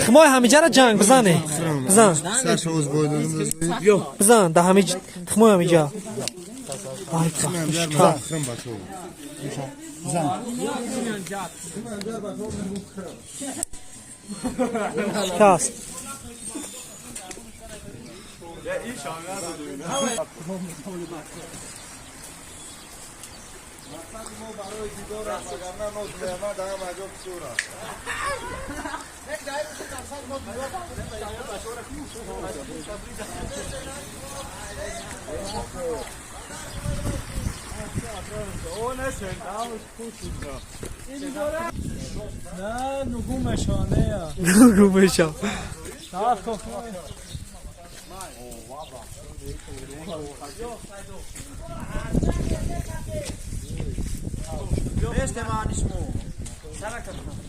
تخمای همینجا را جنگ بزنه. بزن. سرش اوز بایدونم بزن ده همینجا تخمای همینجا. آی بزن کاس. نه نگومشانه یا نگومشان استماع نشمو سرکم